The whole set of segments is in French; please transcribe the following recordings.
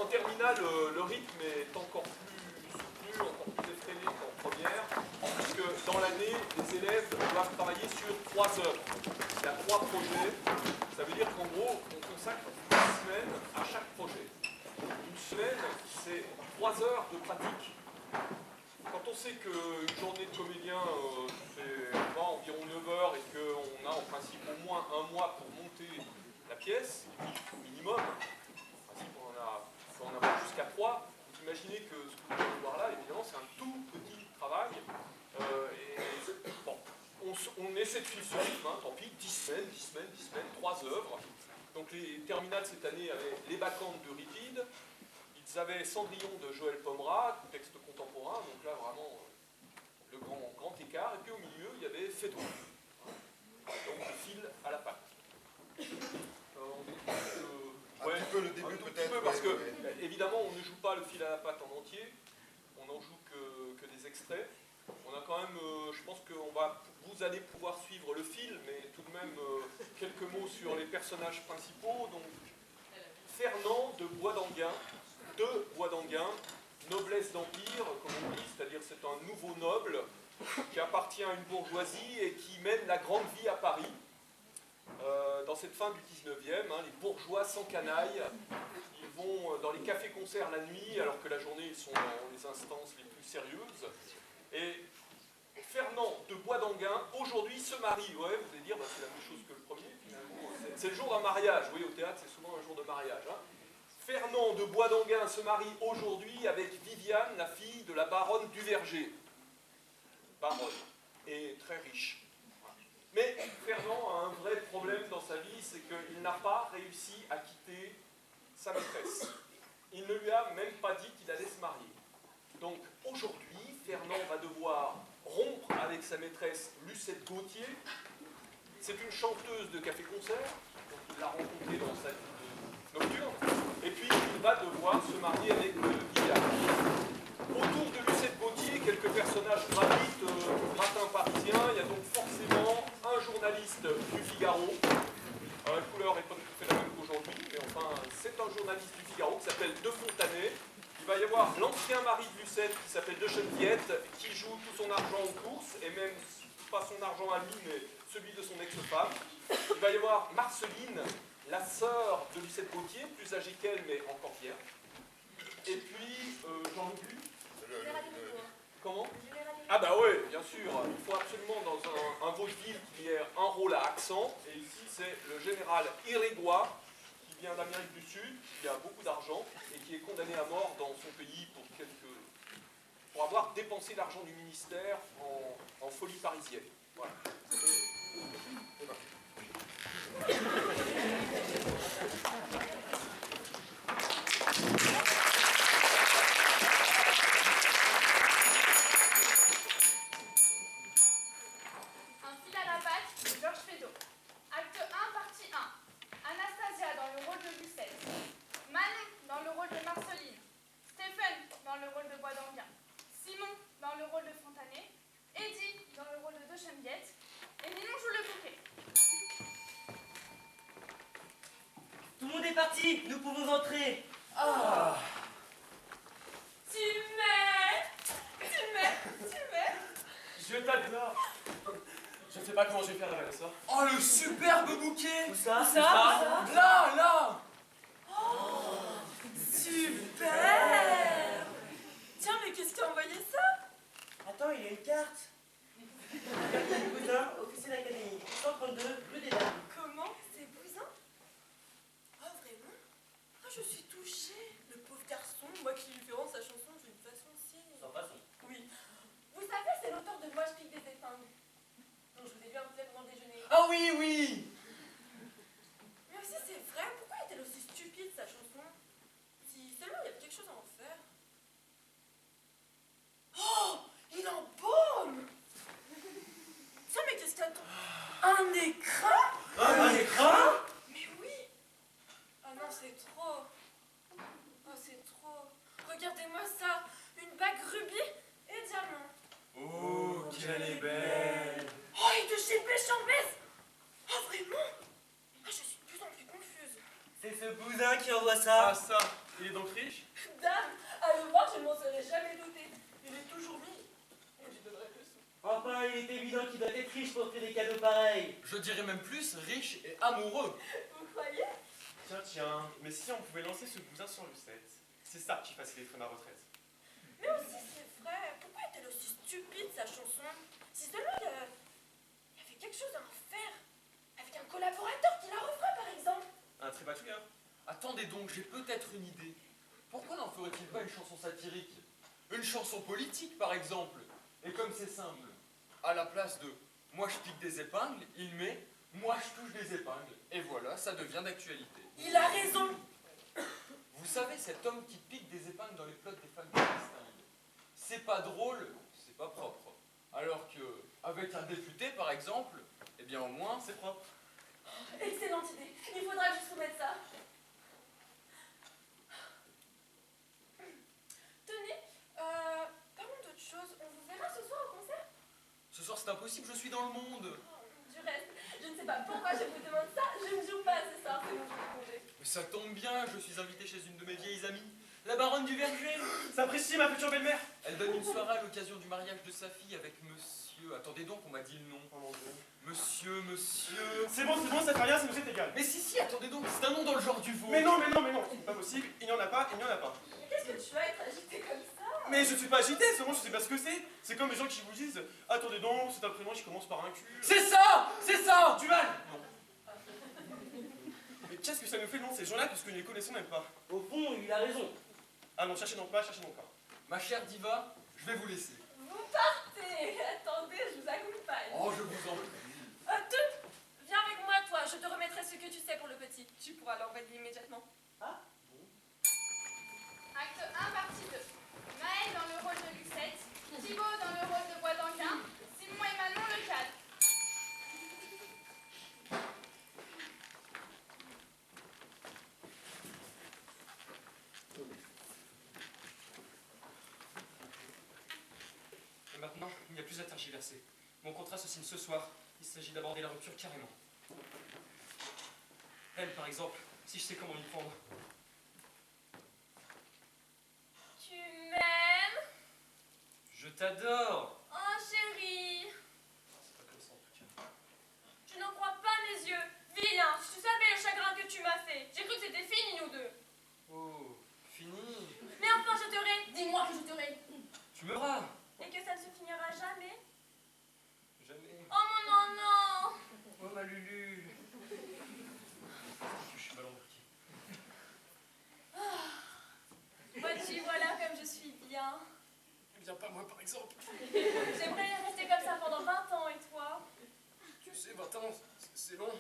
en terminale, le rythme est encore plus soutenu, encore plus effréné qu'en première, puisque dans l'année, les élèves doivent travailler sur 3 œuvres. Il y a 3 projets, ça veut dire qu'en gros, on consacre 1 semaine à chaque projet. Une semaine, c'est 3 heures de pratique. Quand on sait qu'une journée de comédien, c'est environ 9 heures et qu'on a en principe au moins 1 mois pour monter la pièce, minimum, en principe on en a jusqu'à 3, vous imaginez que ce que vous allez voir là, évidemment, c'est un tout petit travail. Bon, on essaie de suivre ce rythme, hein, tant pis, 10 semaines, 3 œuvres. Donc les terminales cette année avaient Les Bacchantes de Euripide, ils avaient Cendrillon de Joël Pomera, texte contemporain, donc là vraiment le grand écart, et puis au milieu il y avait Phaédon, donc le fil à la patte. Un peu le début peut-être. Parce que évidemment on ne joue pas le fil à la patte en entier, on n'en joue que des extraits. On a quand même, je pense que vous allez pouvoir suivre le fil, mais tout de même quelques mots sur les personnages principaux. Donc Fernand de Bois-d'Enghien, noblesse d'empire, comme on dit, c'est-à-dire c'est un nouveau noble qui appartient à une bourgeoisie et qui mène la grande vie à Paris. Dans cette fin du 19e, les bourgeois sans canaille, ils vont dans les cafés-concerts la nuit, alors que la journée ils sont dans les instances les plus sérieuses. Et Fernand de Bois-d'Enghien, aujourd'hui, se marie. Ouais, vous allez dire, c'est la même chose que le premier, finalement. C'est le jour d'un mariage. Oui, au théâtre, c'est souvent un jour de mariage. Hein. Fernand de Bois-d'Enghien se marie aujourd'hui avec Viviane, la fille de la baronne du Verger. Baronne. Et très riche. Mais Fernand a un vrai problème dans sa vie, c'est qu'il n'a pas réussi à quitter sa maîtresse. Il ne lui a même pas dit qu'il allait se marier. Donc aujourd'hui, Fernand va devoir rompre avec sa maîtresse Lucette Gauthier. C'est une chanteuse de café-concert, donc il l'a rencontrée dans sa vie nocturne. Et puis il va devoir se marier avec Viviane. Autour de Lucette Gauthier, quelques personnages gravitent, matin parisien, il y a donc forcément un journaliste du Figaro. La couleur n'est pas tout à fait la même qu'aujourd'hui, mais enfin, c'est un journaliste du Figaro qui s'appelle De Fontanet. Il va y avoir l'ancien mari de Lucette qui s'appelle De Cheneviette, qui joue tout son argent aux courses, et même pas son argent à lui, mais celui de son ex-femme. Il va y avoir Marceline, la sœur de Lucette Gauthier, plus âgée qu'elle, mais encore vierge. Et puis, j'en oublie. Comment? Ah bah oui, bien sûr. Il faut absolument dans un vaudeville qu'il y ait un rôle à accent. Et ici, c'est le général Irégois, qui vient d'Amérique du Sud, qui a beaucoup d'argent et qui est condamné à mort dans son pays pour avoir dépensé l'argent du ministère en folie parisienne. Voilà. Tout le monde est parti, nous pouvons entrer. Ah. Tu m'aimes. Je t'adore. Je ne sais pas comment je vais faire avec ça. Oh, le superbe bouquet. Où ça? Là. Oh, super. Tiens, mais qu'est-ce qui a envoyé ça? Attends, il y a une carte. Cousin, officier d'académie, 132, rue des Dames. Comment? C'est Bousin? Oh, vraiment? Ah, je suis touchée. Le pauvre garçon, moi qui lui fais rendre sa chanson d'une façon si... Sans façon. Oui. Vous savez, c'est l'auteur de Moi je pique des épingles. Donc je vous ai vu un peu pendant le déjeuner. Ah oui. Mais aussi, c'est vrai, pourquoi est-elle aussi stupide, sa chanson? Si seulement il y avait quelque chose à en faire. Oh, il embaume. Tiens, mais qu'est-ce qu'il y a? Un écran? Un écran? Mais oui. Ah non, c'est trop. Oh, c'est trop. Regardez-moi ça. Une bague rubis et diamant. Oh, qu'elle est belle. Oh, et de chez Péchambès. Oh, vraiment. ça. Ah ça, il est donc riche? Dame, à le voir, je ne m'en serais jamais douté. Il est toujours mis. Et je donnerais le sou. Enfin, il est évident qu'il doit être riche pour offrir des cadeaux pareils. Je dirais même plus riche et amoureux. Vous croyez? Tiens, mais si on pouvait lancer ce bousin sur Lucette, c'est ça qui faciliterait ma retraite. Mais aussi, c'est vrai. Pourquoi est-elle aussi stupide, sa chanson? Si seulement il y avait quelque chose à en faire. Avec un collaborateur qui la refera, par exemple. Un trébatouilleur. Attendez donc, j'ai peut-être une idée. Pourquoi n'en ferait-il pas une chanson satirique? Une chanson politique, par exemple. Et comme c'est simple, à la place de « moi je pique des épingles », il met « moi je touche des épingles ». Et voilà, ça devient d'actualité. Il a raison. Vous savez, cet homme qui pique des épingles dans les plots des femmes qui distinguent, c'est pas drôle, c'est pas propre. Alors que, avec un député, par exemple, eh bien au moins, c'est propre. Excellente idée. Il faudra que je soumette ça. Tenez, parlons d'autre chose. On vous verra ce soir au concert? Ce soir, c'est impossible, je suis dans le monde. Du reste, je ne sais pas pourquoi je vous demande ça. Je ne joue pas ce soir, c'est mon jour de congé. Mais ça tombe bien, je suis invité chez une de mes vieilles amies, la baronne du Verger. Ça apprécie ma future belle-mère. Elle donne une soirée à l'occasion du mariage de sa fille avec monsieur... Attendez donc, on m'a dit le nom. Oh mon Dieu. Monsieur... C'est bon, ça fait rien, ça nous est égal. Mais si, attendez donc, c'est un nom dans le genre du vôtre. Mais non, c'est pas possible, il n'y en a pas, il n'y en a pas. Mais qu'est-ce que tu vas être agité comme ça? Mais je suis pas agité, seulement je sais pas ce que c'est. C'est comme les gens qui vous disent, attendez donc, c'est un prénom qui commence par un Q. C'est ça. Du mal. Non. Mais qu'est-ce que ça nous fait, non, ces gens-là, puisque nous les connaissons même pas? Au fond, il a raison. Ah non, cherchez donc pas. Ma chère diva, je vais vous laisser. Vous partez. Attendez, je vous accompagne. Oh, je vous en prie. Tout, viens avec moi, toi. Je te remettrai ce que tu sais pour le petit. Tu pourras l'envoyer immédiatement. Acte 1, partie 2. Maëlle dans le rôle de Lucette, Thibaut dans le rôle de Bois-d'Anquin, Simon et Manon le cadre. Et maintenant, il n'y a plus à tergiverser. Mon contrat se signe ce soir. Il s'agit d'aborder la rupture carrément. Elle, par exemple, si je sais comment m'y prendre. Tu m'aimes? Je t'adore! Oh, chérie. C'est pas comme ça en tout cas. Tu n'en crois pas mes yeux. Vilain, si tu savais le chagrin que tu m'as fait. J'ai cru que c'était fini, nous deux. Oh, fini! Mais enfin, je t'aurai. Dis-moi que je t'aurai. Tu me verras! Et que ça ne se finira jamais. Jamais. Oh mon non, non. Oh ma Lulu! Je suis mal embarqué. Vois-tu, voilà comme je suis bien. Viens pas moi par exemple. J'aimerais rester comme ça pendant 20 ans, et toi? Tu sais, 20 ans, c'est long.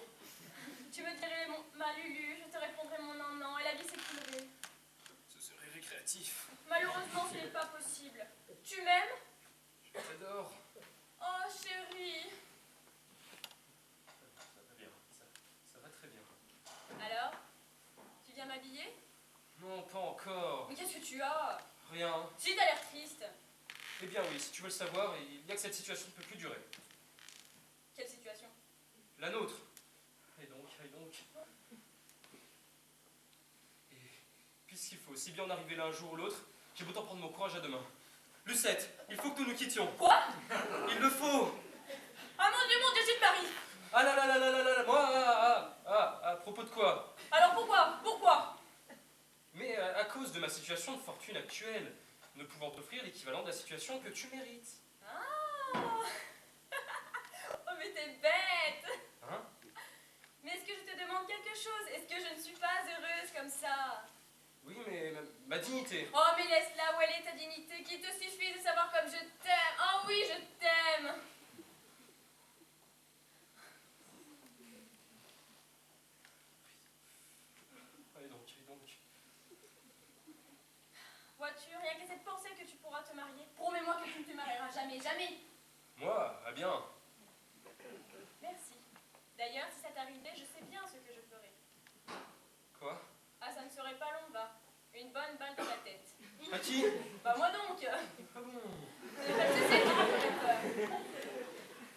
Tu me dirais ma Lulu, je te répondrais mon non, non, et la vie s'écoulerait. Ce serait récréatif. Malheureusement, ce n'est pas possible. Tu m'aimes? Je t'adore. Oh, chérie. Ça va bien. Ça va très bien. Alors? Tu viens m'habiller? Non, pas encore. Mais qu'est-ce que tu as? Rien. Si, t'as l'air triste. Eh bien oui, si tu veux le savoir, il y a que cette situation ne peut plus durer. Quelle situation? La nôtre. Et donc. Et puisqu'il faut aussi bien en arriver là un jour ou l'autre, j'ai beau t'en prendre mon courage à deux mains. Lucette, il faut que nous nous quittions. Quoi? Il le faut. Ah mon Dieu, j'ai de Paris. Ah là, moi, à propos de quoi? Alors pourquoi? Mais à cause de ma situation de fortune actuelle, ne pouvant t'offrir l'équivalent de la situation que tu mérites. Ah. Oh, mais t'es bête. Hein? Mais est-ce que je te demande quelque chose? Est-ce que je ne suis pas heureuse comme ça? Oui, mais ma dignité. Oh, mais laisse là où elle est ta dignité, qu'il te suffit de savoir comme je t'aime. Oh oui, je t'aime. Allez donc. Vois-tu, rien qu'à cette pensée que tu pourras te marier, promets-moi que tu ne te marieras jamais, jamais. Moi, ah bien. Merci. D'ailleurs, si ça t'arrivait, je sais bien ce que je ferais. Quoi? Ah, ça ne serait pas long, va. Une bonne balle dans la tête. À qui? Bah moi donc. Ah bon? Ce n'est pas le suicide qui me ferait peur.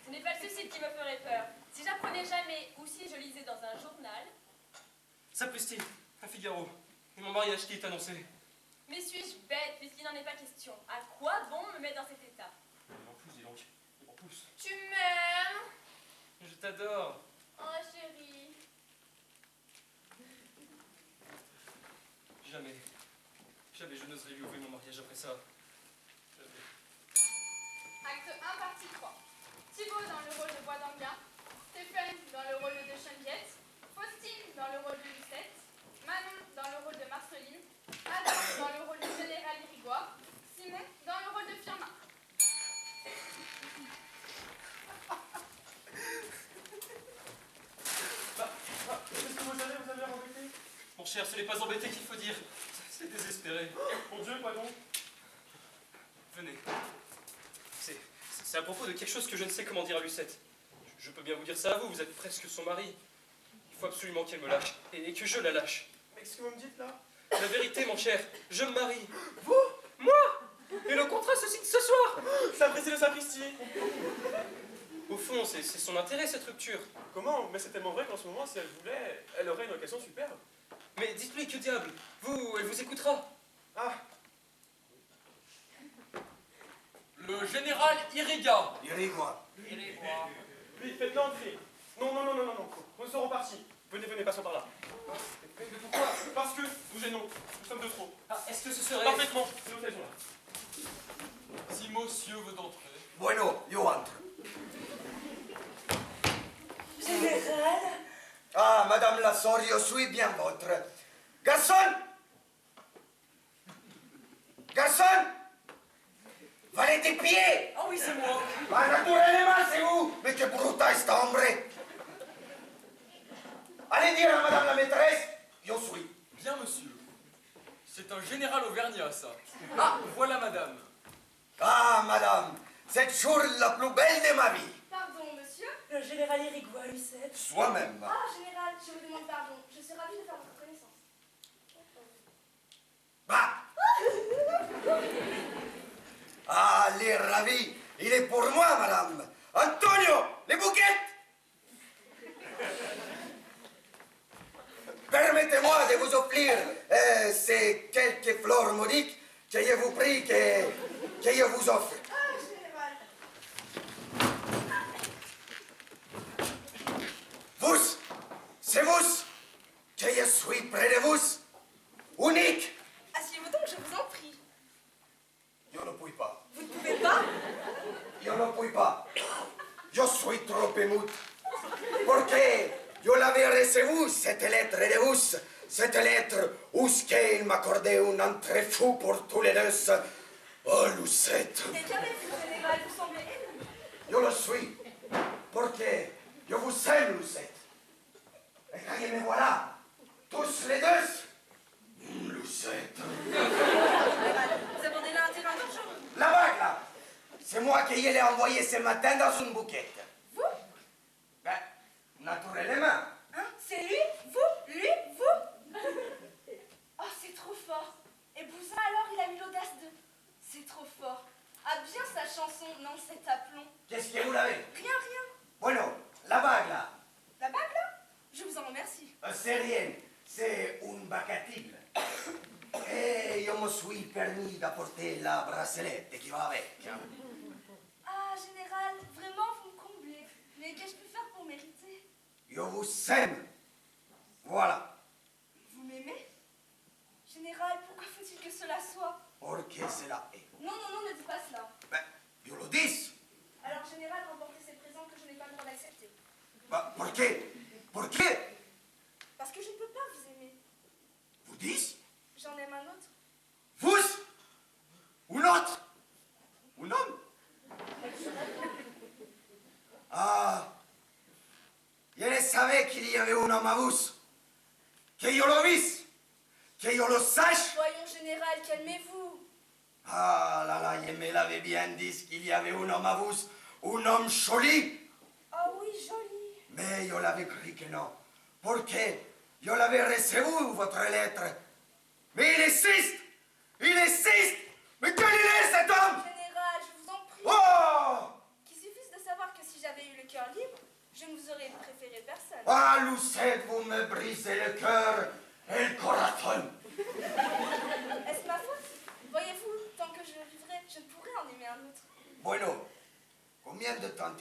Ce n'est pas le suicide qui me ferait peur. Si j'apprenais jamais, ou si je lisais dans un journal... Sapristi, à Figaro. Et mon mariage qui est annoncé. Mais suis-je bête puisqu'il n'en est pas question? À quoi bon me mettre dans cet état? Il m'en pousse, dis donc. Il m'en pousse. Tu m'aimes? Je t'adore. Oh chérie. Jamais. Jamais je n'oserais lui ouvrir mon mariage après ça. Jamais. Acte 1, partie 3. Thibaut dans le rôle de Bois d'Anguin, Stéphane dans le rôle de Geneviève, Faustine dans le rôle de Lucette, Manon dans le rôle de Marceline, Adam dans le rôle de Général Irigoire, Simon dans le rôle de Firmin. Qu'est-ce que vous avez embêté? Mon cher, ce n'est pas embêté qu'il faut dire. C'est désespéré. Mon Dieu, quoi donc? Venez. C'est à propos de quelque chose que je ne sais comment dire à Lucette. Je peux bien vous dire ça à vous, vous êtes presque son mari. Il faut absolument qu'elle me lâche, et que je la lâche. Mais qu'est-ce que vous me dites là? La vérité, mon cher, je me marie. Vous? Moi? Et le contrat se signe ce soir. Sapristi de sacristie. Au fond, c'est son intérêt, cette rupture. Comment? Mais c'est tellement vrai qu'en ce moment, si elle voulait, elle aurait une occasion superbe. Mais dites-lui, que diable, elle vous écoutera. Ah, Le général Iriga. Irigoire. vite, faites-le entrer. Non, nous serons partis. Venez, passons par là. Mais pourquoi? Parce que nous gênons, nous sommes de trop. Ah, est-ce que ce serait... Parfaitement, c'est l'occasion là. Si monsieur veut entrer. Bueno, yo entre. Général, Ah, Madame la sœur, je suis bien votre. Garçon! Garçon! Valet tes pieds! oh oui, c'est moi. Ah, naturellement, c'est vous! Mais que bruta est hombre! Allez dire à Madame la maîtresse, je suis. Bien monsieur. C'est un général auvergnat, ça. Ah, voilà madame. Ah, Madame, cette jour la plus belle de ma vie. Pardon, monsieur. Le général Irigoire, Lucette. Soi-même. Ah, général, je vous demande pardon. Je suis ravie de faire votre connaissance. Bah! Ah, les ravis, il est pour moi, Madame. Antonio, les bouquettes! Permettez-moi de vous offrir ces quelques fleurs maudites que je vous prie que je vous offre. Ah, général. Vous, c'est vous que je suis près de vous. Unique. Asseyez-vous donc, je vous en prie. Je ne puis pas. Vous ne pouvez pas? Je ne puis pas. Je suis trop ému. Parce que je l'avais reçu, cette lettre de vous. Cette lettre où il m'accordait un entrée fou pour tous les deux. Oh, Lucette. Et qu'avez-vous, général? Vous semblez ému. Je le suis. Parce que je vous aime, Lucette. Et quand me voilà, tous les deux. Lucette. Général, vous abordez là un terrain dangereux. La bague, là. C'est moi qui l'ai envoyé ce matin dans une bouquette. Vous? Ben, naturellement. Hein? C'est lui? Vous? Lui? Vous? Oh, c'est trop fort. Et Bousin, alors, il a eu l'audace de... C'est trop fort. Ah, bien sa chanson, non, c'est aplomb. Qu'est-ce que vous l'avez? Rien, rien. Bueno, la bague, là. La bague, là? Je vous en remercie. C'est rien. C'est un bacatible. Et je me suis permis d'apporter la bracelette qui va avec. Ah, général, vraiment, vous me comblez. Mais qu'ai-je pu faire pour mériter? Je vous aime. Voilà. Vous m'aimez? Général, pourquoi faut-il que cela soit? Parce que cela est. Non, non, non, ne dites pas cela. Ben, je le dis. Alors, général, remportez ces présents que je n'ai pas le droit d'accepter. Ben, pour qué? Pour qué? Parce que je ne peux pas vous aimer. Vous dites? J'en aime un autre. Vous? Un autre? Un homme? Ah, je ne savais qu'il y avait un homme à vous. Que je le visse. Que je le sache. Voyons, général, calmez-vous. Ah là là, je me l'avais bien dit qu'il y avait un homme à vous. Un homme joli. Oh oui, joli. Mais je l'avais cru que non. Parce que je l'avais reçu, votre lettre. Mais il existe. Il existe. Mais quel est cet homme? Général, je vous en prie. Oh! Qu'il suffise de savoir que si j'avais eu le cœur libre, je ne vous aurais préféré personne. Ah, Lucette, vous me brisez le cœur et le corazon.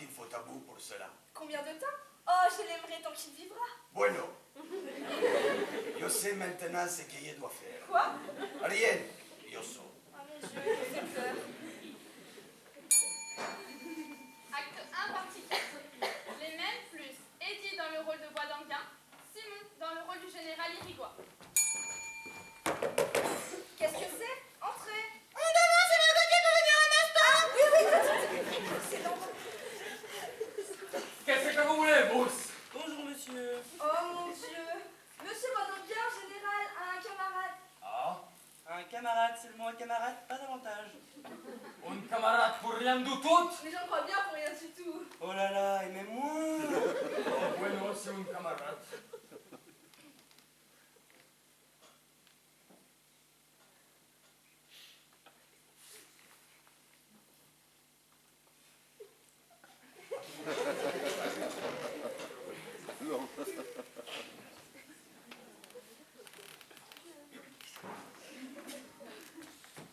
il faut à vous pour cela? Combien de temps? Oh, je l'aimerai tant qu'il vivra. Bueno. Je sais maintenant ce que je dois faire. Quoi? Rien. Je sais. Oh mon Dieu, j'ai peur. Acte 1, partie 4. Les mêmes plus Eddie dans le rôle de Bois d'Anguin, Simon dans le rôle du général Irigois. Qu'est-ce que c'est? Entrez. On demande si le Gauthier peut venir un instant. Oui, oui, c'est dans... Qu'est-ce que vous voulez, Bruce? Bonjour, monsieur. Oh mon Dieu. Monsieur Boisdanguin, général, a un camarade. Ah, Un camarade, seulement un camarade, pas davantage. un camarade pour rien du tout? Mais j'en crois bien pour rien du tout. Oh là là, et même moi. Oh, bueno, c'est un camarade.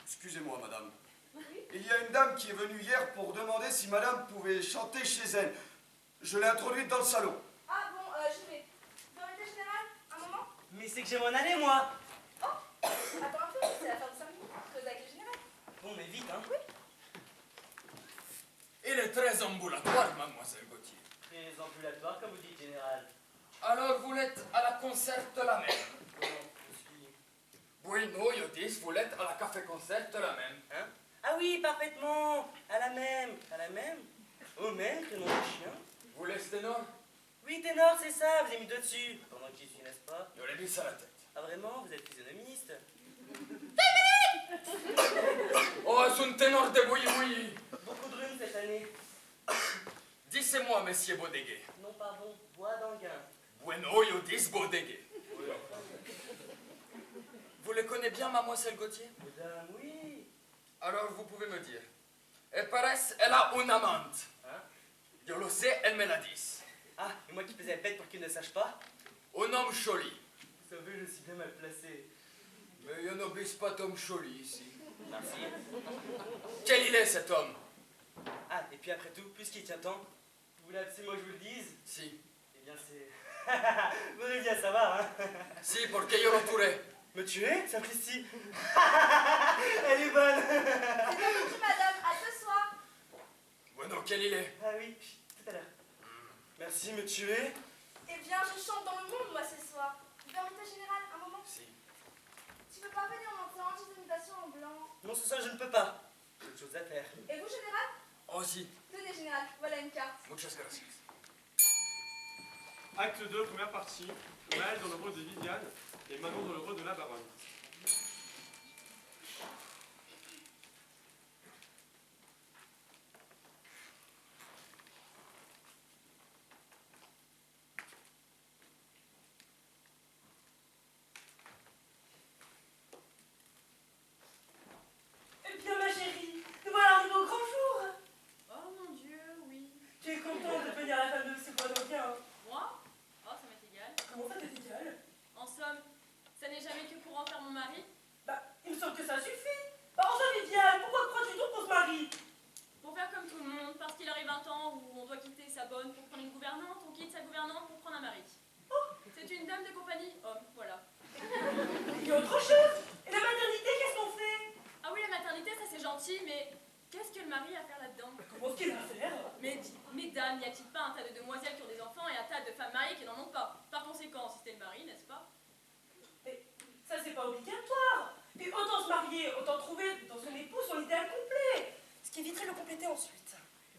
Excusez-moi, madame. Il y a une dame qui est venue hier pour demander si madame pouvait chanter chez elle. Je l'ai introduite dans le salon. Ah bon, je vais. Vérité générale, un moment. Mais c'est que j'ai m'en aller, moi. Attends un peu, c'est la fin de 5 minutes. Creuse avec le général. Bon, mais vite, hein. Il est très ambulatoire, mademoiselle Gauthier. Très ambulatoire, comme vous dites, général. Alors, vous l'êtes à la concert la même. Bueno, yo dis, vous l'êtes à la café-concert la même, hein? Ah oui, parfaitement. À la même. À la même. Au même que nom de chien. Vous laissez ténor? Oui, ténor, c'est ça, vous avez mis deux dessus. Pendant que j'y suis, n'est-ce pas? Je l'ai mis à la tête. Ah vraiment, vous êtes physionomiste. Oh, c'est un ténor de oui. Beaucoup de rhume cette année. Dites-moi, monsieur Baudeguet. Non, pardon, Bois d'Anguin. Bueno, yo dis Baudeguet. Vous le connaissez bien, mademoiselle Gauthier? Madame, oui. Alors, vous pouvez me dire. Elle paraît, elle a une amante. Hein? Je le sais, elle me l'a dit. Ah, et moi qui faisais bête pour qu'il ne sache pas? Un homme joli. Vous savez, je suis bien mal placé. Mais je n'oblige pas Tom Joli ici. Merci. Quel il est, cet homme? Ah, et puis après tout, puisqu'il tient tant, vous voulez absolument que je vous le dise? Si. Eh bien, c'est... vous voulez bien savoir, hein? Si, porque yo lo tueré. Me tuer, Sapristi? Elle est bonne. C'est bien gentil, madame. À ce soir. Bueno, quel il est? Ah oui, tout à l'heure. Merci, me tuer. Eh bien, je chante dans le monde, moi, ce soir. Vérité générale, un moment. Si. Tu peux pas venir m'entendre, j'ai des imitations en blanc. Non, ce soir, je ne peux pas. J'ai autre chose à faire. Et vous, général? Oh, si. Tenez, général, voilà une carte. Muchas gracias. Acte 2, première partie. Maëlle dans le rôle de Viviane et Manon dans le rôle de la baronne. Eh bien, ma chérie, nous voilà arrivés au grand jour. Oh mon Dieu, oui. Tu es contente de devenir la femme de ce Boisdanguin, hein? Moi? Oh, ça m'est égal. Comment ça, t'es égal? En somme, ça n'est jamais que pour en faire mon mari. Bah, il me semble que ça suffit. Bah, enfin, Viviane, pourquoi crois-tu donc qu'on se marie? Pour faire comme tout le monde, parce qu'il arrive un temps où on doit quitter sa bonne pour prendre une gouvernante, on quitte sa gouvernante pour prendre un mari. C'est une dame de compagnie, homme, voilà. Il y a autre chose. Et la maternité, qu'est-ce qu'on fait? Ah oui, la maternité, ça c'est gentil, mais qu'est-ce que le mari a à faire là-dedans? Comment est-ce qu'il va faire? Mais mesdames, n'y a-t-il pas un tas de demoiselles qui ont des enfants et un tas de femmes mariées qui n'en ont pas? Par conséquent, si c'était le mari, n'est-ce pas? Mais ça, c'est pas obligatoire. Puis autant se marier, autant trouver dans son époux son idéal complet. Ce qui éviterait de le compléter ensuite.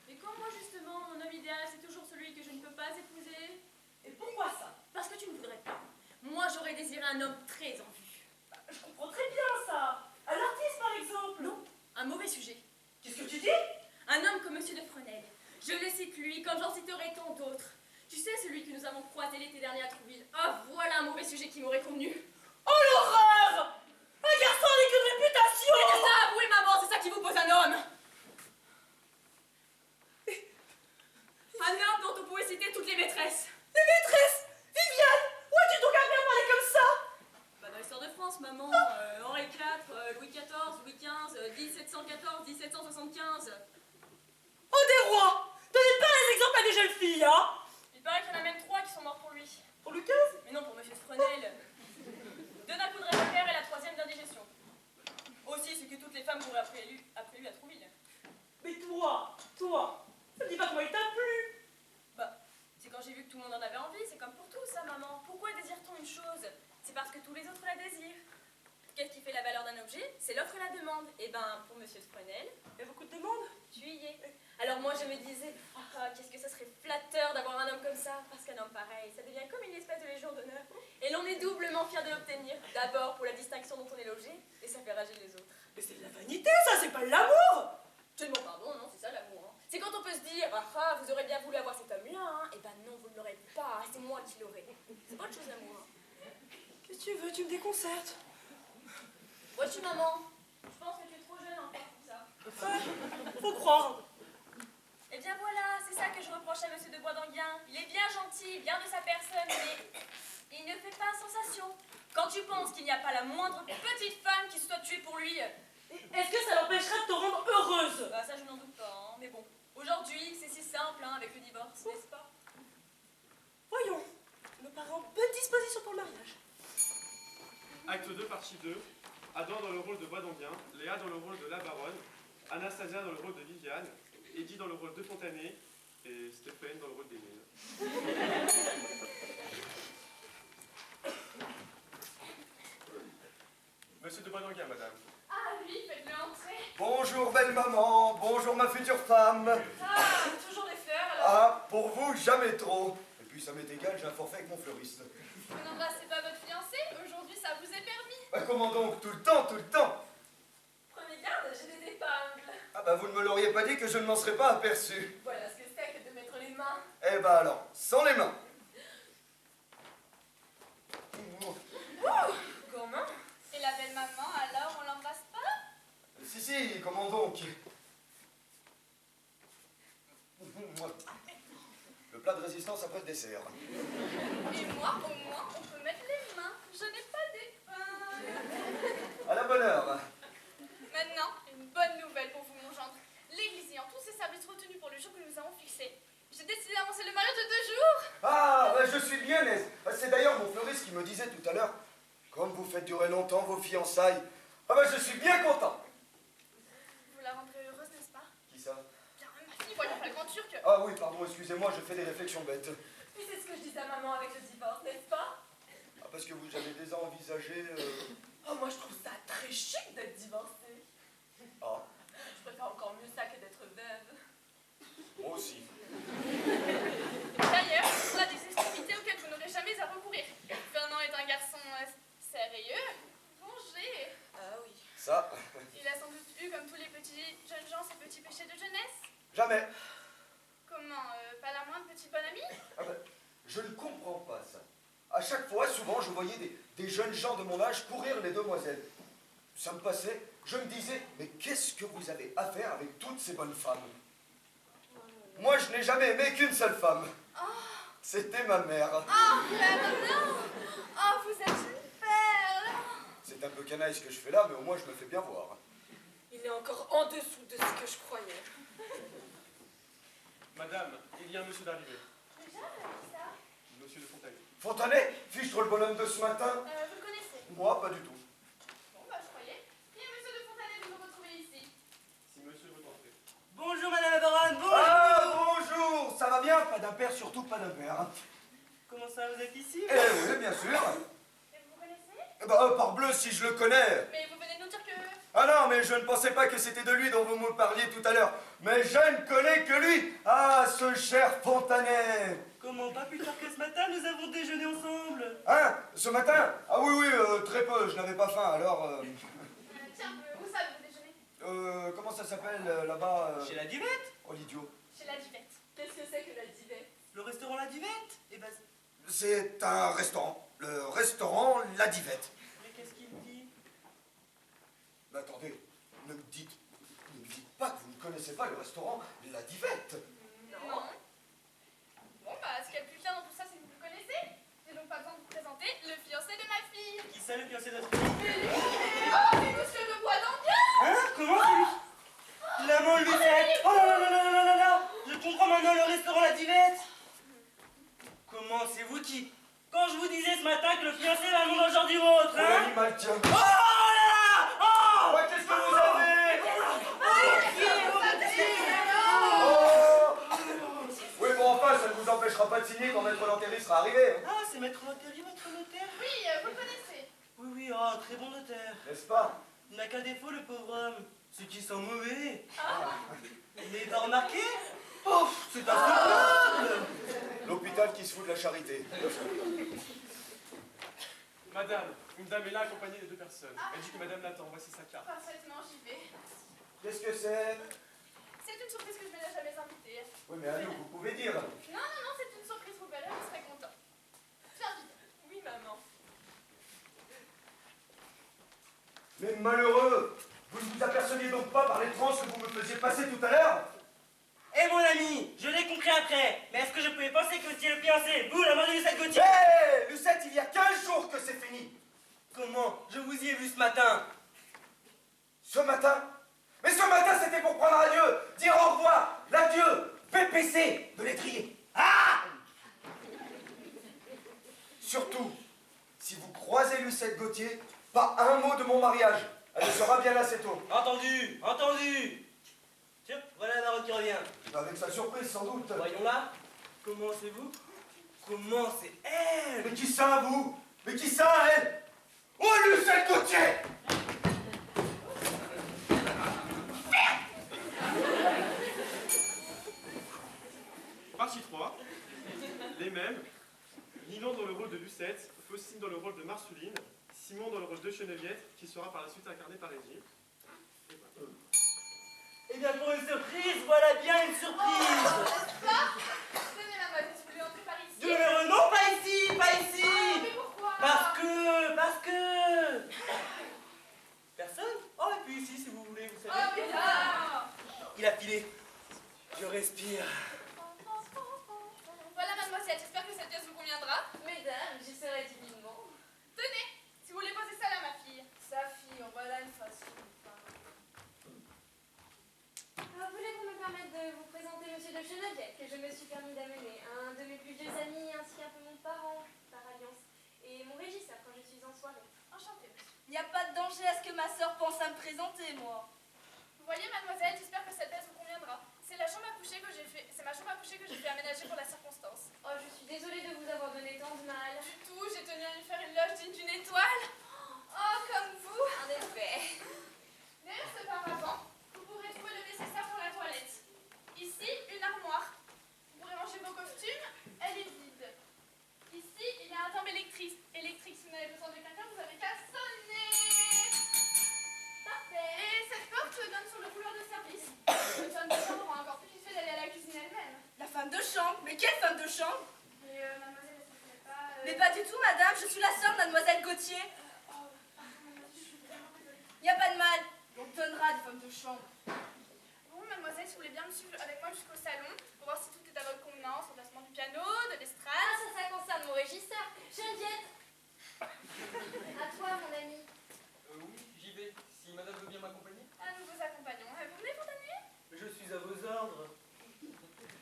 Et comme moi, justement, mon homme idéal, c'est toujours celui que je ne peux pas épouser. Et pourquoi ça? Parce que tu ne voudrais pas. Moi, j'aurais désiré un homme très en vue. Bah, je comprends très bien ça. Un artiste, par exemple. Non, un mauvais sujet. Qu'est-ce que tu dis? Un homme comme Monsieur de Fresnel. Je le cite lui, comme j'en citerai tant d'autres. Tu sais, celui que nous avons croisé l'été dernier à Trouville. Ah, voilà un mauvais sujet qui m'aurait convenu. Oh l'horreur! Un garçon avec une réputation! Mais c'est ça, avouez, maman, c'est ça qui vous pose un homme. Un homme dont on pouvait citer toutes les maîtresses. Les maîtresses! Viviane! Où as-tu donc appris à parler comme ça? Bah, dans l'histoire de France, maman. Henri IV, Louis XIV, Louis XV, 1714, 1775. Oh des rois! Donnez pas les filles, hein? Il paraît qu'il y en a même 3 qui sont morts pour lui. Pour Lucas? Mais non, pour Monsieur Fresnel. 2 d'un coup de réverbère et la 3e d'indigestion. Aussi, c'est que toutes les femmes couraient après lui à Trouville. Mais toi, ça me dit pas comment il t'a plu. Bah, c'est quand j'ai vu que tout le monde en avait envie, c'est comme pour tout ça, maman. Pourquoi désire-t-on une chose? C'est parce que tous les autres la désirent. Qu'est-ce qui fait la valeur d'un objet? C'est l'offre et la demande. Et ben, pour Monsieur Fresnel, Il y a beaucoup de demandes. tu y es. Alors moi, je me disais, qu'est-ce que ça serait flatteur d'avoir un homme comme ça, parce qu'un homme pareil, ça devient comme une espèce de légion d'honneur. Et l'on est doublement fier de l'obtenir. D'abord pour la distinction dont on est logé, et ça fait rager les autres. Mais c'est de la vanité, ça, c'est pas de l'amour. Seulement pardon, non, c'est ça l'amour. Hein. C'est quand on peut se dire, vous aurez bien voulu avoir cet homme-là, hein. Et ben non, vous ne l'aurez pas, c'est moi qui l'aurai. C'est pas autre chose l'amour. Hein. Qu'est-ce que tu veux? Tu me déconcertes. Vois-tu, maman? Je pense que tu es trop jeune encore pour ça. Ouais, faut croire. Eh bien voilà, c'est ça que je reproche à Monsieur de Boisdanguien. Il est bien gentil, bien de sa personne, mais il ne fait pas sensation. Quand tu penses qu'il n'y a pas la moindre petite femme qui se soit tuée pour lui... Est-ce que ça l'empêchera de te rendre heureuse? Bah ça je n'en doute pas, hein. Mais bon, aujourd'hui c'est si simple hein, avec le divorce, n'est-ce pas? Voyons, nos parents, bonne disposition pour le mariage. Acte 2, partie 2. Adam dans le rôle de Boisdanguien, Léa dans le rôle de la baronne, Anastasia dans le rôle de Viviane, Eddie dans le rôle de Fontané et Stéphane dans le rôle d'Émile. Monsieur de Boisdanguien, madame. Ah oui, faites-le entrer. Bonjour belle maman, bonjour ma future femme. Ah, toujours des fleurs alors. Ah, pour vous, jamais trop. Et puis ça m'est égal, j'ai un forfait avec mon fleuriste. Vous n'embrassez pas votre fiancé, aujourd'hui ça vous est permis. Bah comment donc, tout le temps, tout le temps. Prenez garde, j'ai des épingles. Ah bah vous ne me l'auriez pas dit que je ne m'en serais pas aperçu. Voilà ce que c'est que de mettre les mains. Eh bah alors, sans les mains. Gourmand. Et la belle maman, alors on l'embrasse pas? Si, comment donc? Le plat de résistance après le dessert. Et moi, au moins, on peut mettre les mains. Je n'ai pas d'épingles. À la bonne heure. Maintenant, une bonne nouvelle pour vous, mon gendre. L'église ayant tous ses services retenus pour le jour que nous avons fixé, j'ai décidé d'avancer le mariage de 2 jours. Ah, bah je suis bien aise. C'est d'ailleurs mon fleuriste qui me disait tout à l'heure, comme vous faites durer longtemps vos fiançailles. Ah bah je suis bien content. Vous la rendrez heureuse, n'est-ce pas? Qui ça? Bien, ma fille, voyons pas le grand turc. Ah oui, pardon, excusez-moi, je fais des réflexions bêtes. Et c'est ce que je disais à maman avec le divorce, n'est-ce pas? Ah, parce que vous avez déjà envisagé... Oh, moi je trouve ça très chic d'être divorcée. Ah, Je préfère encore mieux ça que d'être veuve. moi aussi. D'ailleurs, on a des extrémités auxquelles vous n'aurez jamais à recourir. Fernand est un garçon sérieux, rangé. Ah oui. Ça, Il a sans doute eu, comme tous les petits jeunes gens, ses petits péchés de jeunesse. jamais. Comment, pas la moindre petite bonne amie? Ah bah, je ne comprends pas ça. À chaque fois, souvent, je voyais des jeunes gens de mon âge courir les demoiselles. Ça me passait, je me disais, mais qu'est-ce que vous avez à faire avec toutes ces bonnes femmes? Moi, je n'ai jamais aimé qu'une seule femme. C'était ma mère. Oh, Fernand! Oh, vous êtes une perle! C'est un peu canaille ce que je fais là, mais au moins je me fais bien voir. Il est encore en dessous de ce que je croyais. Madame, il y a un monsieur d'arrivée. Déjà, qui ça? Monsieur de Fontané. Fontanet, fiche-toi le bonhomme de ce matin? Vous le connaissez? Moi, pas du tout. Bon, bah, je croyais. Et monsieur de Fontanet, vous me retrouvez ici. Si monsieur veut entrer. Bonjour madame la baronne, bonjour. Ah, bonjour. Ça va bien? Pas d'impair, surtout pas d'impair. Comment ça, vous êtes ici? Eh oui, bien sûr. Et vous connaissez? Eh ben, parbleu, si je le connais. Mais vous venez de nous dire que... Ah non, mais je ne pensais pas que c'était de lui dont vous me parliez tout à l'heure. Mais je ne connais que lui. Ah, ce cher Fontanet. Comment, pas plus tard que ce matin, nous avons déjeuné ensemble. Hein? Ce matin? Ah oui, très peu. Je n'avais pas faim, alors... Tiens, où ça vous déjeunez? Comment ça s'appelle là-bas Chez la Divette. Oh, l'idiot. Chez la Divette. Qu'est-ce que c'est que la divette? Le restaurant La Divette. Eh ben, C'est un restaurant. Le restaurant La Divette. mais qu'est-ce qu'il dit? Mais attendez, ne me dites pas que vous ne connaissez pas le restaurant La Divette. Non. Bon, bah, ce qu'il y a de plus clair dans tout ça, c'est que vous le connaissez. J'ai donc pas besoin de vous présenter le fiancé de ma fille. Qui ça, le fiancé de notre fille? Oh, c'est monsieur de Boisdanguien! Hein? Comment c'est lui? L'amant de Lucette. Oh là là là là là là là. Je comprends maintenant le restaurant La Divette. sera arrivé, hein. Ah, c'est Maître Notaire, Maître Notaire. Oui, vous le connaissez. Oui, oui, oh, très bon notaire. N'est-ce pas? Il n'a qu'un défaut, le pauvre homme. C'est qu'il sent mauvais. Vous n'avez pas remarqué? Oh, c'est insupportable. L'hôpital qui se fout de la charité. Madame, une dame est là accompagnée des deux personnes. Elle dit que madame l'attend, voici sa carte. Parfaitement, j'y vais. Qu'est-ce que c'est? C'est une surprise que je n'ai jamais invitée. Oui, mais à nous, vous pouvez dire. Non, c'est une surprise, vous verrez, vous serez content. Tiens, vite. Oui, maman. Mais malheureux, vous ne vous aperceviez donc pas par les transes que vous me faisiez passer tout à l'heure? Eh mon ami, je l'ai compris après. Mais est-ce que je pouvais penser que vous étiez le fiancé? Vous, la mère de Lucette Gauthier? Hé, Lucette, il y a 15 jours que c'est fini. Comment? Je vous y ai vu ce matin. Ce matin? Mais ce matin, c'était pour prendre adieu, dire au revoir, l'adieu, PPC de l'étrier. Ah! Surtout, si vous croisez Lucette Gauthier, pas un mot de mon mariage. Elle sera bien là, c'est tôt. Entendu, entendu. Tiens, voilà la baronne qui revient. Avec sa surprise, sans doute. Voyons-la. Comment c'est vous? Comment c'est elle? Mais qui ça, vous? Mais qui ça, elle? Oh, Lucette Gauthier! Partie 3. Les mêmes. Ninon dans le rôle de Lucette, Faustine dans le rôle de Marceline, Simon dans le rôle de Geneviève, qui sera par la suite incarné par Eddie. Et voilà. Eh bien, pour une surprise, voilà bien une surprise. N'est-ce pas? Tenez, mademoiselle, vous voulez entrer par ici? Dieu heureux, non, pas ici, pas ici. Ah, mais pourquoi? Parce que... Personne? Oh, et puis ici, si vous voulez, vous savez. Oh, mais là! Il a filé. Je respire. Voilà, mademoiselle, j'espère que cette pièce vous conviendra. Mesdames, j'y serai divinement. Tenez, si vous voulez poser ça là, ma fille. Sa fille, on va là une façon. Voulez-vous me permettre de vous présenter Monsieur de Geneviève, que je me suis permis d'amener, un de mes plus vieux amis, ainsi qu'un peu mon parent, par alliance, et mon régisseur quand je suis en soirée. Enchantée, monsieur. Il n'y a pas de danger à ce que ma sœur pense à me présenter, moi. Vous voyez, mademoiselle, j'espère que cette pièce vous conviendra. C'est la chambre à coucher que j'ai fait. C'est ma chambre à coucher que j'ai fait aménager pour la circonstance. Oh, je suis désolée de vous avoir donné tant de mal. Du tout, j'ai tenu à lui faire une loge digne d'une étoile. Oh, comme vous. En effet. Derrière ce paravent, vous pourrez trouver le nécessaire pour la toilette. Ici, une armoire. Vous pourrez ranger vos costumes, elle est vide. Ici, il y a un timbre électrique. Si vous avez besoin de quelqu'un, vous avez qu'à sonner. Parfait. Et cette porte donne sur le couloir de service. Une femme de chambre aura encore plus vite fait d'aller à la cuisine elle-même. La femme de chambre? Mais quelle femme de chambre? Mais mademoiselle, est-ce que vous n'êtes pas... Mais pas du tout, madame, je suis la sœur de mademoiselle Gauthier. Oh, pardon, mademoiselle, je suis vraiment désolée. Il n'y a pas de mal, on donnera des femmes de chambre. Bon, mademoiselle, si vous voulez bien me suivre avec moi jusqu'au salon pour voir si tout est à votre convenance, remplacement du piano, de Ah, l'estrade. ça concerne mon régisseur. Geneviève. À toi, mon ami. Oui, j'y vais. Si madame veut bien m'accompagner. Ah, nous vous accompagnons. Vous venez, Fontanier? Je suis à vos ordres.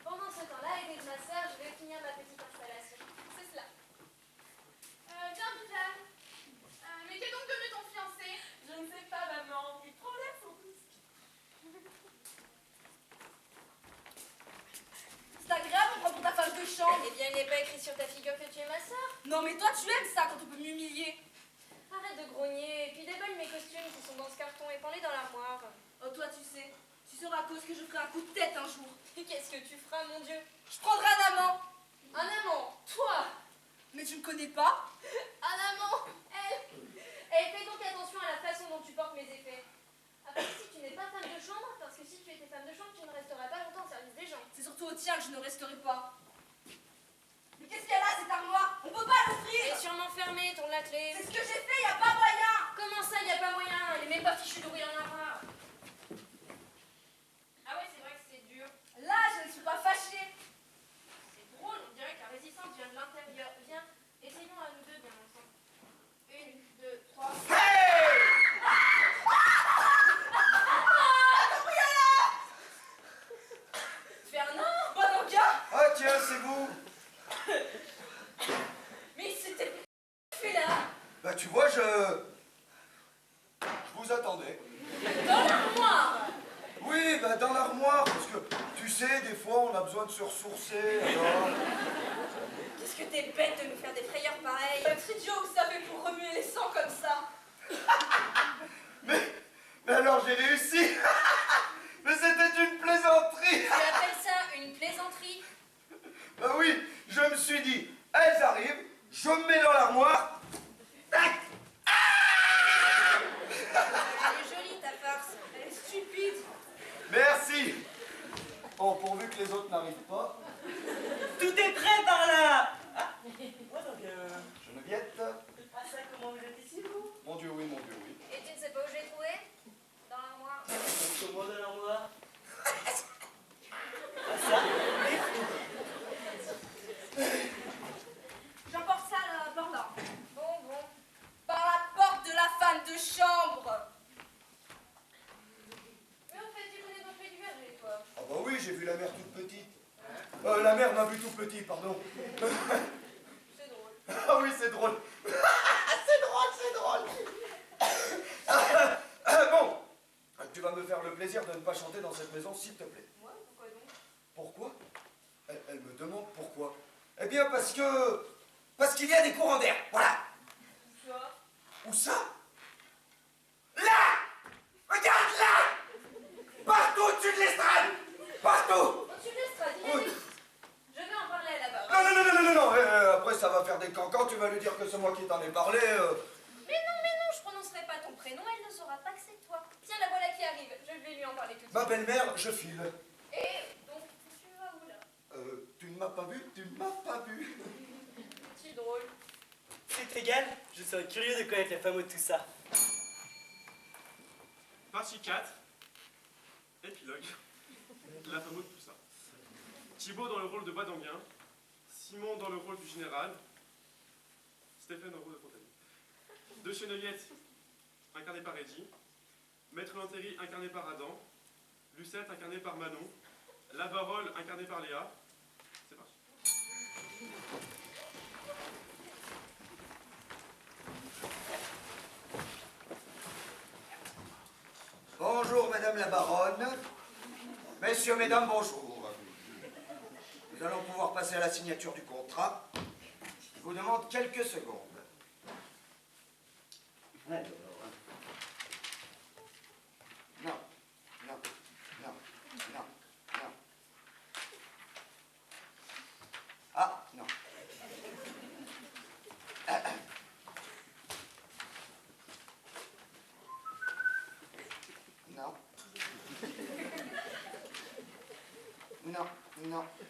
Pendant ce temps-là, aidez ma soeur, je vais finir ma petite installation. C'est cela. Bien, Viviane. Mais qu'est donc devenu ton fiancé? Je ne sais pas, maman. Il prend l'air son risque. C'est agréable, on prend pour ta femme de chambre. Eh bien, il n'est pas écrit sur ta figure que tu es ma soeur. Non, mais toi, tu aimes ça quand on peut m'humilier. Arrête de grogner, et puis déballe mes costumes qui sont dans ce carton et prends-les dans l'armoire. Oh, toi, tu sais, tu sauras à cause que je ferai un coup de tête un jour. Et qu'est-ce que tu feras, mon Dieu? Je prendrai un amant. Un amant, toi. Mais tu me connais pas? Un amant, elle. Et fais donc attention à la façon dont tu portes mes effets. Après, si tu n'es pas femme de chambre, parce que si tu étais femme de chambre, tu ne resterais pas longtemps au service des gens. C'est surtout au tien que je ne resterai pas. Mais qu'est-ce qu'il y a là, cette armoire? On peut pas l'ouvrir. Elle est sûrement fermée, tourne la clé. C'est ce que j'ai fait, y a pas moyen. Comment ça, y a pas moyen? Elle est même pas fichue d'ouvrir l'armoire. Ah ouais, c'est vrai que c'est dur. Là, je ne suis pas fâchée. C'est drôle, on dirait que la résistance vient de l'intérieur. Viens, essayons à nous deux bien ensemble. 1, 2, 3. Fernand, Badanga. Ah tiens, c'est vous. Mais c'était fait là. Bah tu vois, je vous attendais. Dans l'armoire. Oui, bah dans l'armoire, parce que tu sais, des fois on a besoin de se ressourcer, alors... Qu'est-ce que t'es bête de nous faire des frayeurs pareilles. Votre idiot, vous savez, pour remuer les sangs comme ça. Mais alors j'ai réussi. Mais c'était une plaisanterie. Tu appelles ça une plaisanterie? Bah oui, je me suis dit, elles arrivent, je me mets dans l'armoire. Tac. Elle est jolie ta farce. Elle est stupide. Merci. Bon, pourvu que les autres n'arrivent pas. Tout est prêt par là. Ah, moi donc, Geneviève. ah ça, comment vous êtes ici, vous? Mon Dieu, oui, mon Dieu, oui. Et tu ne sais pas où je l'ai trouvé? Dans l'armoire. Comment dans l'armoire? Ah ça? J'emporte ça là, par là. Bon. Par la porte de la femme de chambre. Mais en fait, tu connais ton fait du verger, toi. Ah bah oui, j'ai vu la mère toute petite. La mère m'a vu tout petit, pardon. C'est drôle. Ah oui, c'est drôle. c'est drôle. Bon, tu vas me faire le plaisir de ne pas chanter dans cette maison, s'il te plaît. Moi, pourquoi donc? Pourquoi? Elle me demande pourquoi. Eh bien, parce qu'il y a des courants d'air, voilà. Ça. Où ça? Là! Regarde là! Partout au-dessus de l'estrade! Partout! Au-dessus de l'estrade, il Oui. est vite. Je vais en parler à la baronne. Non, après ça va faire des cancans, tu vas lui dire que c'est moi qui t'en ai parlé. Mais non, je prononcerai pas ton prénom, elle ne saura pas que c'est toi. Tiens, la voilà qui arrive, je vais lui en parler tout de suite. Ma belle-mère, je file. Et donc, tu vas où là? Tu ne m'as pas vu, tu ne m'as pas vu. C'est drôle. C'est égal, je serais curieux de connaître la femme de tout ça. Partie 4. Épilogue. La fameuse tout ça. Thibaut dans le rôle de Badanguin. Simon dans le rôle du général. Stéphane dans le rôle de Fontanier. De Cheneliette, incarné par Eddy. Maître Lantéry, incarné par Adam. Lucette, incarné par Manon. Lavarole, incarné par Léa. C'est parti. Bonjour, madame la baronne. Messieurs, mesdames, bonjour. Nous allons pouvoir passer à la signature du contrat. Je vous demande quelques secondes. Alors, non. Ah, non.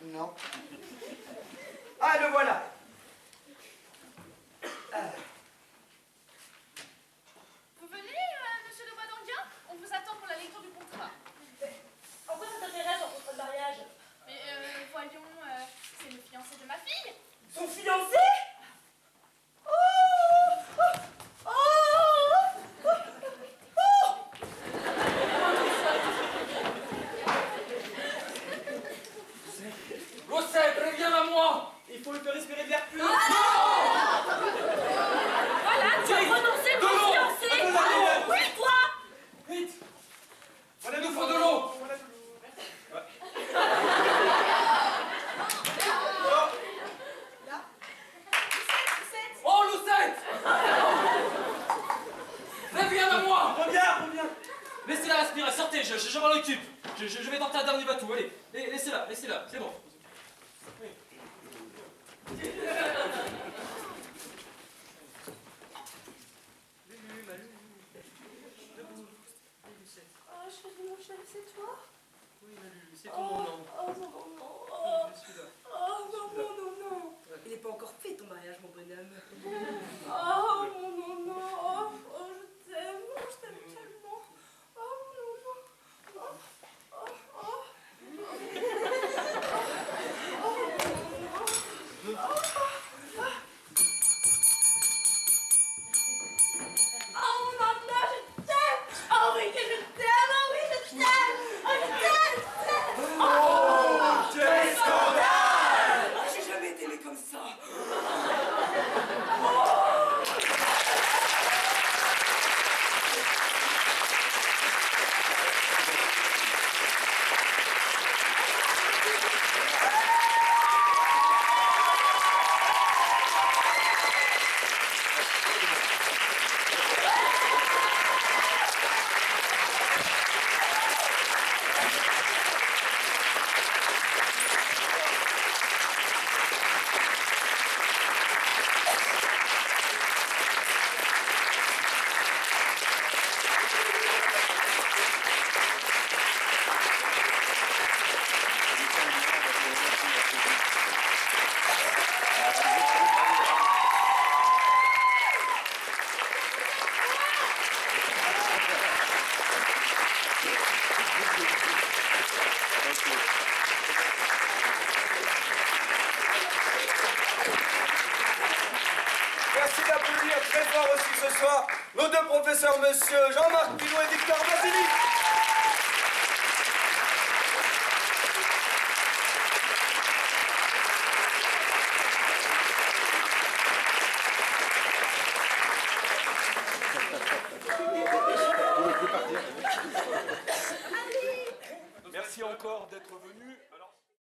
Non. Ah, le voilà. Vous venez, monsieur de Badanguin? On vous attend pour la lecture du contrat. En quoi ça t'intéresse en contrat de mariage? Mais voyons, c'est le fiancé de ma fille. Son fiancé? Rosette, reviens à moi! Il faut le faire respirer de l'air pur. Voilà, tu as prononcé De l'eau! mon fiancé. Oui, toi. Vite! Il nous faut de l'eau! Oh, Lucette! Reviens à moi! Reviens. Laissez-la respirer, sortez, je m'en occupe. Je vais tenter un dernier bateau, allez. Laissez-la, c'est bon. Oh, chérie, mon chef, c'est toi? Oui, Malu, c'est ton nom. Oh, non. Je suis là. Oh, non. Il n'est pas encore fait ton mariage, mon bonhomme. Oh, non. Oh, je t'aime tellement. Oh, non. Oh, maman, je t'aime. Oh oui, que je t'aime. Oh oui, je t'aime. Oh, je t'aime. Oh, très fort aussi ce soir nos deux professeurs, monsieur Jean-Marc Pilot et Victor Basili. Merci encore d'être venu.